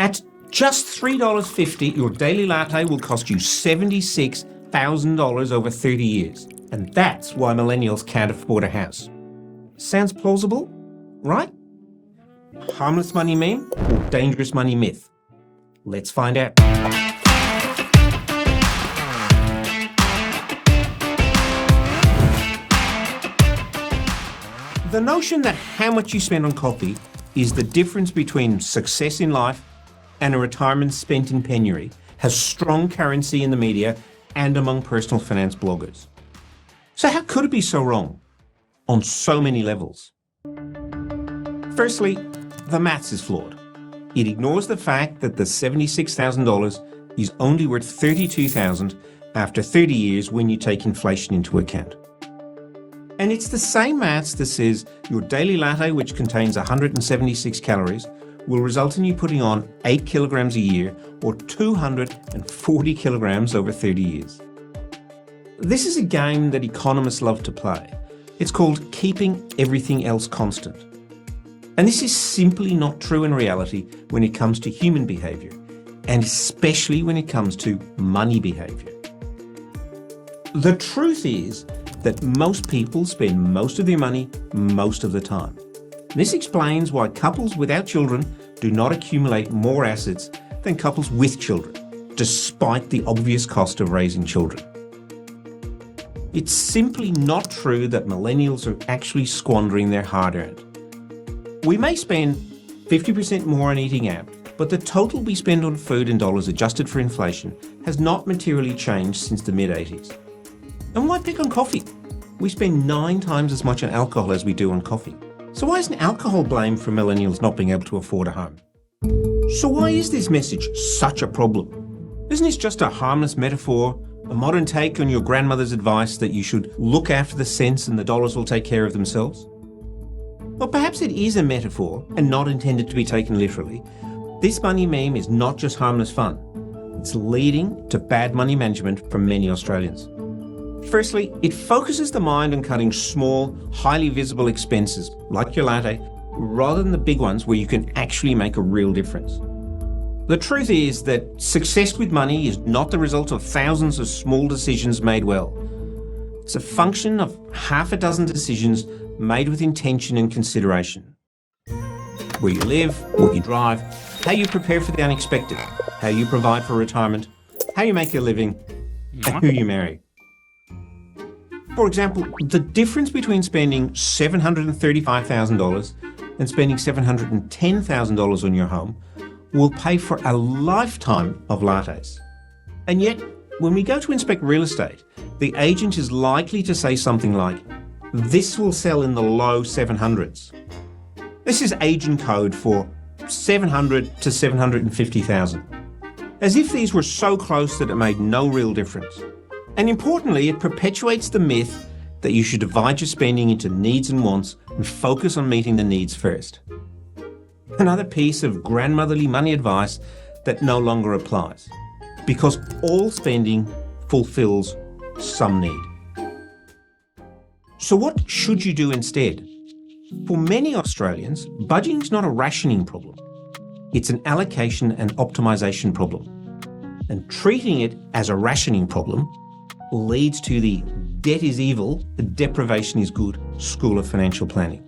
At just $3.50, your daily latte will cost you $76,000 over 30 years. And that's why millennials can't afford a house. Sounds plausible, right? Harmless money meme or dangerous money myth? Let's find out. The notion that how much you spend on coffee is the difference between success in life and a retirement spent in penury has strong currency in the media and among personal finance bloggers. So how could it be so wrong on so many levels? Firstly, the maths is flawed. It ignores the fact that the $76,000 is only worth $32,000 after 30 years when you take inflation into account. And it's the same maths that says your daily latte, which contains 176 calories, will result in you putting on 8 kilograms a year or 240 kilograms over 30 years. This is a game that economists love to play. It's called keeping everything else constant. And this is simply not true in reality when it comes to human behaviour, and especially when it comes to money behaviour. The truth is that most people spend most of their money most of the time. This explains why couples without children do not accumulate more assets than couples with children, despite the obvious cost of raising children. It's simply not true that millennials are actually squandering their hard-earned. We may spend 50% more on eating out, but the total we spend on food in dollars adjusted for inflation has not materially changed since the mid-80s. And why pick on coffee? We spend 9 times as much on alcohol as we do on coffee. So why isn't alcohol blamed for millennials not being able to afford a home? So why is this message such a problem? Isn't this just a harmless metaphor, a modern take on your grandmother's advice that you should look after the cents and the dollars will take care of themselves? Well, perhaps it is a metaphor and not intended to be taken literally. This money meme is not just harmless fun. It's leading to bad money management from many Australians. Firstly, it focuses the mind on cutting small, highly visible expenses, like your latte, rather than the big ones where you can actually make a real difference. The truth is that success with money is not the result of thousands of small decisions made well. It's a function of half a dozen decisions made with intention and consideration. Where you live, what you drive, how you prepare for the unexpected, how you provide for retirement, how you make a living, and who you marry. For example, the difference between spending $735,000 and spending $710,000 on your home will pay for a lifetime of lattes. And yet, when we go to inspect real estate, the agent is likely to say something like, "This will sell in the low 700s. This is agent code for 700 to 750,000. As if these were so close that it made no real difference. And importantly, it perpetuates the myth that you should divide your spending into needs and wants and focus on meeting the needs first. Another piece of grandmotherly money advice that no longer applies, because all spending fulfills some need. So what should you do instead? For many Australians, budgeting is not a rationing problem. It's an allocation and optimisation problem. And treating it as a rationing problem leads to the debt is evil, deprivation is good school of financial planning.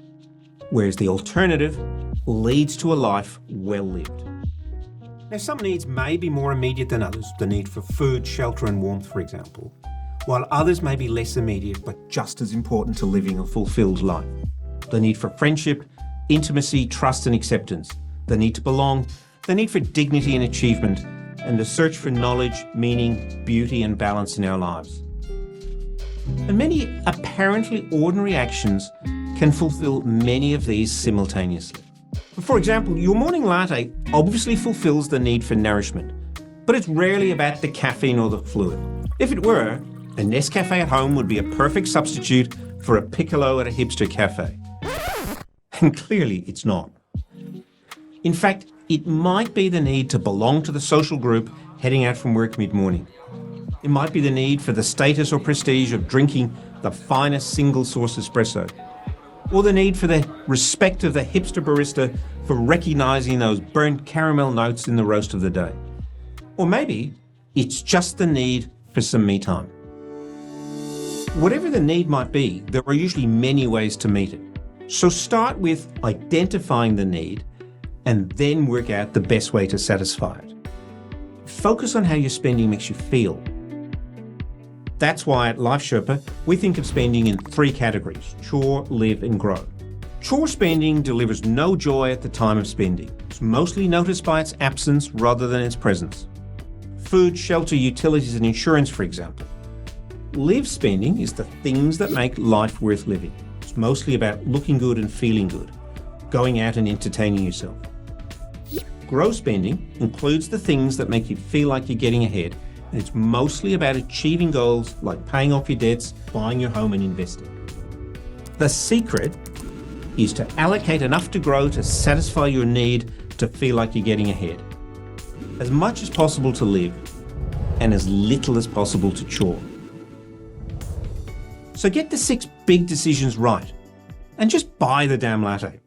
Whereas the alternative leads to a life well lived. Now, some needs may be more immediate than others, the need for food, shelter and warmth, for example, while others may be less immediate but just as important to living a fulfilled life. The need for friendship, intimacy, trust and acceptance, the need to belong, the need for dignity and achievement, and the search for knowledge, meaning, beauty and balance in our lives. And many apparently ordinary actions can fulfill many of these simultaneously. For example, your morning latte obviously fulfills the need for nourishment, but it's rarely about the caffeine or the fluid. If it were, a Nescafe at home would be a perfect substitute for a piccolo at a hipster cafe. And clearly it's not. In fact, it might be the need to belong to the social group heading out from work mid-morning. It might be the need for the status or prestige of drinking the finest single source espresso. Or the need for the respect of the hipster barista for recognizing those burnt caramel notes in the roast of the day. Or maybe it's just the need for some me time. Whatever the need might be, there are usually many ways to meet it. So start with identifying the need and then work out the best way to satisfy it. Focus on how your spending makes you feel. That's why at Life Sherpa, we think of spending in 3 categories: chore, live, and grow. Chore spending delivers no joy at the time of spending. It's mostly noticed by its absence rather than its presence. Food, shelter, utilities, and insurance, for example. Live spending is the things that make life worth living. It's mostly about looking good and feeling good, going out and entertaining yourself. Grow spending includes the things that make you feel like you're getting ahead, and it's mostly about achieving goals like paying off your debts, buying your home, and investing. The secret is to allocate enough to grow to satisfy your need to feel like you're getting ahead. As much as possible to live, and as little as possible to chore. So get the 6 big decisions right, and just buy the damn latte.